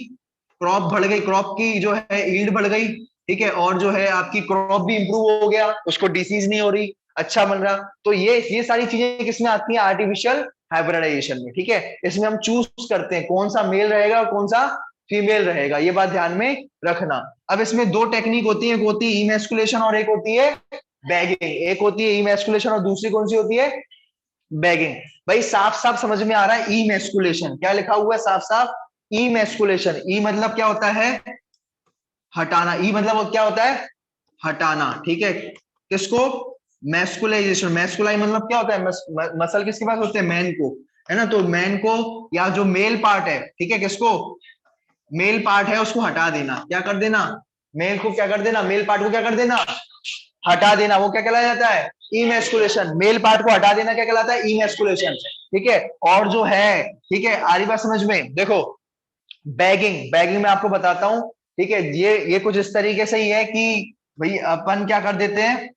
क्रॉप बढ़ गई, क्रॉप की जो है ईल्ड बढ़ गई। ठीक है, और जो है आपकी क्रॉप भी इंप्रूव हो गया, उसको डिसीज नहीं हो रही, अच्छा बन रहा। तो ये सारी चीजें किसमें आती हैं, आर्टिफिशियल हाइब्रिडाइजेशन में। ठीक है, इसमें हम चूज करते हैं कौन सा मेल रहेगा और कौन सा फीमेल रहेगा, ये बात ध्यान में रखना। अब इसमें दो टेक्निक होती है, एक होती है इमेस्कुलेशन और एक होती है बैगिंग। एक होती है इमेस्कुलेशन और दूसरी कौन सी होती है, बैगिंग। भाई साफ साफ समझ में आ रहा है, इमेस्कुलेशन क्या लिखा हुआ है, साफ साफ इमेस्कुलेशन। ई मतलब क्या होता है, हटाना। ई मतलब क्या होता है, हटाना। ठीक है, किसको, मैस्कुलाइजेशन। मैस्कुलाई मतलब क्या होता है, मसल किसके पास होते हैं, मैन को, है ना। तो मैन को, या जो मेल पार्ट है, ठीक है, किसको, मेल पार्ट है उसको हटा देना। क्या कर देना, मेल को क्या कर देना, मेल पार्ट को क्या कर देना, हटा देना। वो क्या कहलाया जाता है, इमेस्कुलेशन। मेल पार्ट को हटा देना क्या कहलाता है, इमेस्कुलेशन। ठीक है, और जो है, ठीक है, आ रही बात समझ में? देखो बैगिंग, बैगिंग में आपको बताता हूं। ठीक है, ये कुछ इस तरीके से ही है कि भाई अपन क्या कर देते हैं।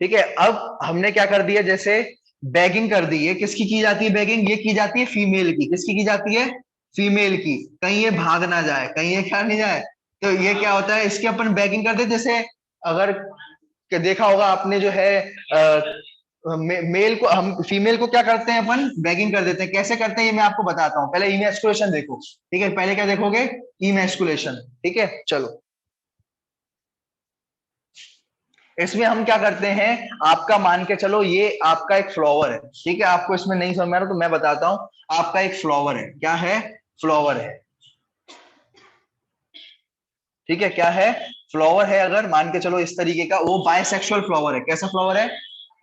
ठीक है, अब हमने क्या कर दिया, जैसे बैगिंग कर दी है, किसकी की जाती है बैगिंग, ये की जाती है फीमेल की। किसकी की जाती है, फीमेल की। कहीं ये भाग ना जाए, कहीं ये क्या नहीं जाए। तो ये क्या होता है, इसकी अपन बैगिंग करते हैं। जैसे अगर देखा होगा आपने जो है, मेल को, हम फीमेल को क्या करते हैं, अपन बैगिंग कर देते हैं। कैसे करते हैं ये मैं आपको बताता हूँ। पहले इमेस्कुलेशन देखो। ठीक है, पहले क्या देखोगे, इमेस्कुलेशन। ठीक है, चलो इसमें हम क्या करते हैं, आपका मान के चलो ये आपका एक फ्लावर है, ठीक है, आपको इसमें नहीं समझ में आ रहा तो मैं बताता हूं, आपका एक फ्लावर है, क्या है, फ्लावर है, ठीक है, क्या है, फ्लावर है, अगर मान के चलो इस तरीके का, वो बायसेक्सुअल फ्लावर है, कैसा फ्लावर है,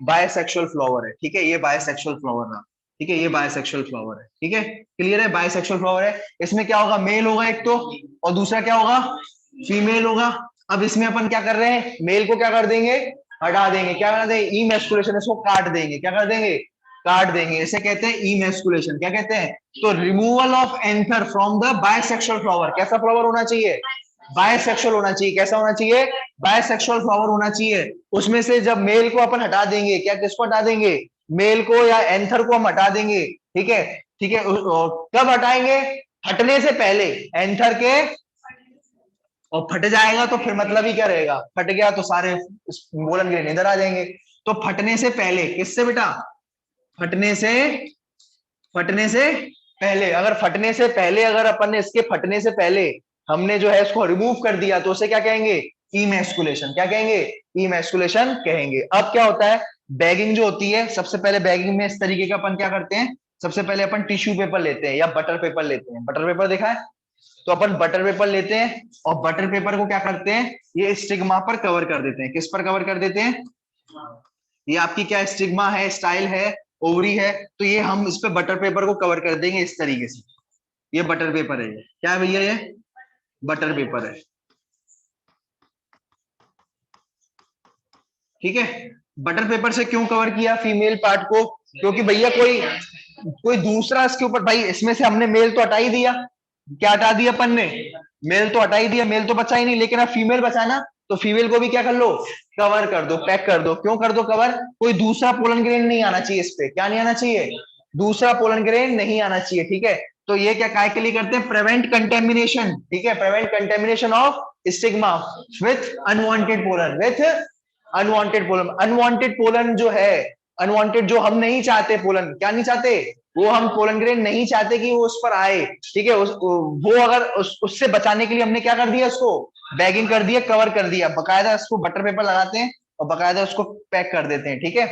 बायसेक्सुअल फ्लावर है, ठीक है, ये बायसेक्सुअल फ्लावर रहा, ठीक है, ये बायसेक्सुअल फ्लावर है, ठीक है, क्लियर है, बायसेक्सुअल फ्लावर है, इसमें क्या होगा, मेल होगा एक तो, और दूसरा क्या होगा, फीमेल होगा। अब इसमें अपन क्या कर रहे हैं, मेल को क्या कर देंगे, हटा देंगे, क्या कर देंगे, इमेस्कुलेशन, इसको काट देंगे, क्या कर देंगे, काट देंगे, इसे कहते हैं इमेस्कुलेशन, क्या कहते हैं, तो removal of anther from the bisexual flower, कैसा फ्लावर होना चाहिए, बायसेक्सुअल होना चाहिए, कैसा होना चाहिए, बायसेक्सुअल फ्लावर होना चाहिए, उसमें से जब मेल को अपन हटा देंगे, क्या किसको हटा देंगे, मेल को या एंथर को हम हटा देंगे, ठीक है, ठीक है, कब हटाएंगे, हटने से पहले, एंथर के, और फट जाएगा तो फिर मतलब ही क्या रहेगा, फट गया तो सारे बोलन ग्रेन इधर आ जाएंगे, तो फटने से पहले, किससे बेटा, फटने से, फटने से पहले, अगर फटने से पहले, अगर अपन ने इसके फटने से पहले हमने जो है इसको रिमूव कर दिया तो उसे क्या कहेंगे, इमेस्कुलेशन, क्या कहेंगे, इमेस्कुलेशन कहेंगे। अब क्या होता है, बैगिंग जो होती है, सबसे पहले बैगिंग में इस तरीके का अपन क्या करते हैं, सबसे पहले अपन टिश्यू पेपर लेते हैं या बटर पेपर लेते हैं, बटर पेपर देखा है, तो अपन बटर पेपर लेते हैं और बटर पेपर को क्या करते हैं, ये स्टिग्मा पर कवर कर देते हैं, किस पर कवर कर देते हैं, ये आपकी क्या स्टिग्मा है, स्टाइल है, ओवरी है, तो ये हम इस पे बटर पेपर को कवर कर देंगे इस तरीके से, ये बटर पेपर है, ये क्या है भैया, ये बटर पेपर है, ठीक है, बटर पेपर से क्यों कवर किया फीमेल पार्ट को, क्योंकि भैया कोई कोई दूसरा इसके ऊपर, भाई इसमें से हमने मेल तो हटा ही दिया, क्या हटा दिया अपन ने, मेल तो हटा ही दिया, मेल तो बचा ही नहीं, लेकिन अब फीमेल बचा ना, तो फीमेल को भी क्या कर लो, कवर कर दो, पैक कर दो, क्यों कर दो कवर, कोई दूसरा पोलन ग्रेन नहीं आना चाहिए इस पे, क्या नहीं आना चाहिए, दूसरा पोलन ग्रेन नहीं आना चाहिए, ठीक है, तो ये क्या काय के लिए करते हैं, प्रिवेंट कंटेमिनेशन, ठीक है, prevent contamination of stigma with unwanted pollen, with unwanted pollen, unwanted pollen जो है, अनवांटेड जो हम नहीं चाहते पोलन, क्या नहीं चाहते, वो हम पोलन ग्रेन नहीं चाहते कि वो उस पर आए, ठीक है, वो अगर उससे बचाने के लिए हमने क्या कर दिया, उसको बैगिंग कर दिया, कवर कर दिया, बकायदा उसको बटर पेपर लगाते हैं और बकायदा उसको पैक कर देते हैं, ठीक है,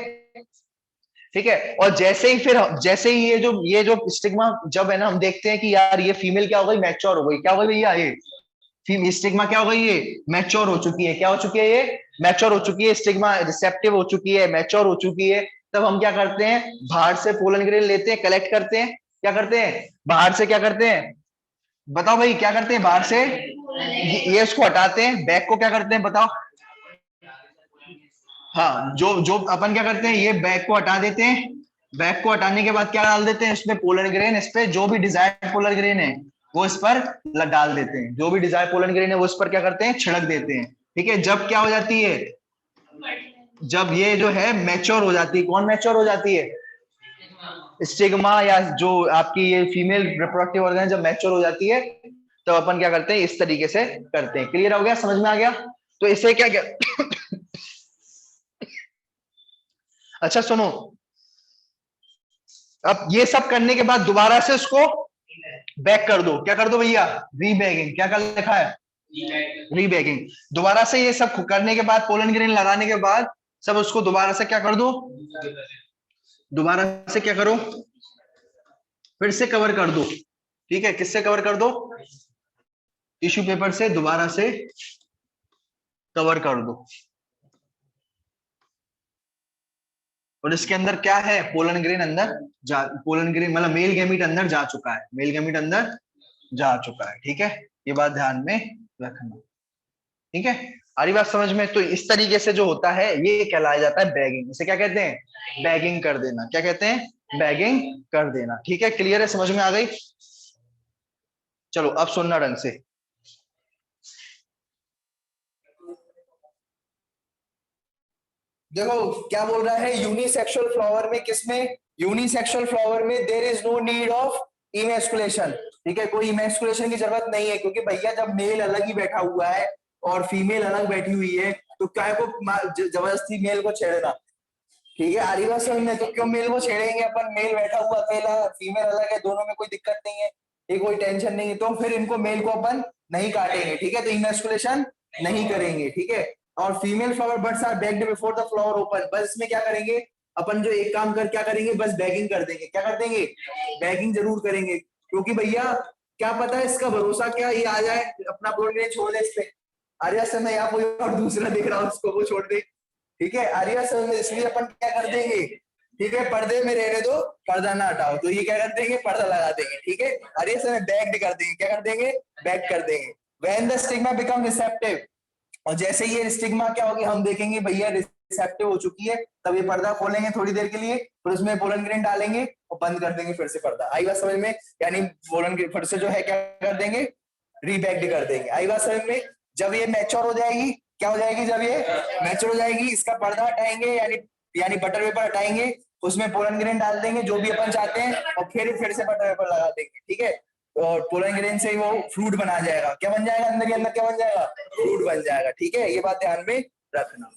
ठीक है, और जैसे ही फिर, जैसे ही ये जो स्टिग्मा जब है ना, हम देखते हैं कि यार ये फीमेल क्या हो गई, मैच्योर हो गई, क्या हो गई भैया, ये स्टिग्मा क्या हो गई, ये मैच्योर हो चुकी है, क्या हो चुकी है, ये मैच्योर हो चुकी है, स्टिग्मा रिसेप्टिव हो चुकी है, मैच्योर हो चुकी है, तब हम क्या करते हैं, बाहर से पोलन ग्रेन लेते हैं, कलेक्ट करते हैं, क्या करते हैं, बाहर से क्या करते हैं, बताओ भाई, क्या करते हैं, बाहर से ये इसको हटाते हैं, बैग को क्या करते हैं बताओ, हाँ, जो जो अपन क्या करते हैं, ये बैग को हटा देते हैं, बैग को हटाने के बाद क्या डाल देते हैं, इसमें पोलर ग्रेन, इस पे जो भी डिजायर्ड पोलर ग्रेन है वो इस पर डाल देते हैं, जो भी डिजायर पोलर ग्रेन है वो इस पर क्या करते हैं, छिड़क देते हैं, ठीक है, जब क्या हो जाती है, जब ये जो है मैच्योर हो जाती है, कौन मैच्योर हो जाती है, स्टिग्मा या जो आपकी ये फीमेल रिप्रोडक्टिव ऑर्गन जब मैच्योर हो जाती है, तो अपन क्या करते हैं, इस तरीके से करते हैं, क्लियर हो गया, समझ में आ गया, तो इसे क्या अच्छा सुनो, अब ये सब करने के बाद दोबारा से उसको बैक कर दो, क्या कर दो भैया, रीबैगिंग, क्या कर लिखा है, रीबैगिंग, दोबारा से ये सब करने के बाद, पोलन ग्रेन लगाने के बाद सब उसको दोबारा से क्या कर दो, दोबारा से क्या करो, फिर से कवर कर दो, ठीक है, किससे कवर कर दो, टिश्यू पेपर से दोबारा से कवर कर दो, और इसके अंदर क्या है, पोलन ग्रेन अंदर जा, पोलन ग्रेन मतलब मेल गैमीट अंदर जा चुका है, मेल गैमीट अंदर जा चुका है, ठीक है, ये बात ध्यान में रखना, ठीक है, आ रही बात समझ में, तो इस तरीके से जो होता है ये कहलाया जाता है बैगिंग, इसे क्या कहते हैं, बैगिंग कर देना, क्या कहते हैं, बैगिंग कर देना, ठीक है, क्लियर है, समझ में आ गई, चलो अब सुनना ढंग से, देखो क्या बोल रहा है, यूनिसेक्सुअल फ्लावर में, किसमें, यूनिसेक्सुअल फ्लावर में there is no need of emasculation, ठीक है, कोई इमेस्कुलेशन की जरूरत नहीं है, क्योंकि भैया जब मेल अलग ही बैठा हुआ है और फीमेल अलग बैठी हुई है, तो क्या को जबरदस्ती मेल को छेड़ना, ठीक है, आरी बात समझ में, तो क्यों मेल को छेड़ेंगे अपन, मेल बैठा हुआ अकेला, फीमेल अलग है, दोनों में कोई दिक्कत नहीं है, ये कोई टेंशन नहीं है, तो फिर इनको मेल को अपन नहीं काटेंगे, ठीक है, तो इमेस्कुलेशन नहीं करेंगे, ठीक है, और female flower buds are bagged before the flower open. बस इसमें क्या करेंगे अपन, जो एक काम कर क्या करेंगे, बस बैगिंग कर देंगे। क्या कर देंगे? बैगिंग जरूर करेंगे, क्योंकि भैया क्या पता है इसका भरोसा क्या ये आ जाए अपना बोल छोड़ दे इस पे। आर्या समय या कोई और दूसरा दिख रहा हो उसको वो छोड़ दे, ठीक है। आर्या समय इसलिए अपन क्या कर देंगे, ठीक है, पर्दे में रहने दो, पर्दा ना हटाओ, तो ये क्या कर देंगे, पर्दा लगा देंगे, ठीक है। आर्या समय बैग्ड कर देंगे, क्या कर देंगे, बैग कर देंगे। When the stigma become receptive, और जैसे ये स्टिग्मा क्या होगी, हम देखेंगे भैया रिसेप्टिव हो चुकी है, तब ये पर्दा खोलेंगे थोड़ी देर के लिए, फिर उसमें पोलन ग्रेन डालेंगे और बंद कर देंगे फिर से पर्दा। आई बात समझ में? यानी पोलन ग्रेन फिर से जो है क्या कर देंगे, रीबैक्ड कर देंगे। आई बात समझ में? जब ये मैच्योर हो जाएगी, क्या हो जाएगी, जब ये मैच्योर हो जाएगी, इसका पर्दा हटाएंगे, यानी बटर पेपर हटाएंगे, उसमें पोलन ग्रेन डाल देंगे जो भी अपन चाहते हैं, और फिर से बटर पेपर लगा देंगे, ठीक है। और पोलन ग्रेन से वो फ्रूट बना जाएगा। क्या बन जाएगा, अंदर ही अंदर क्या बन जाएगा, फ्रूट बन जाएगा, ठीक है। ये बात ध्यान में रखना।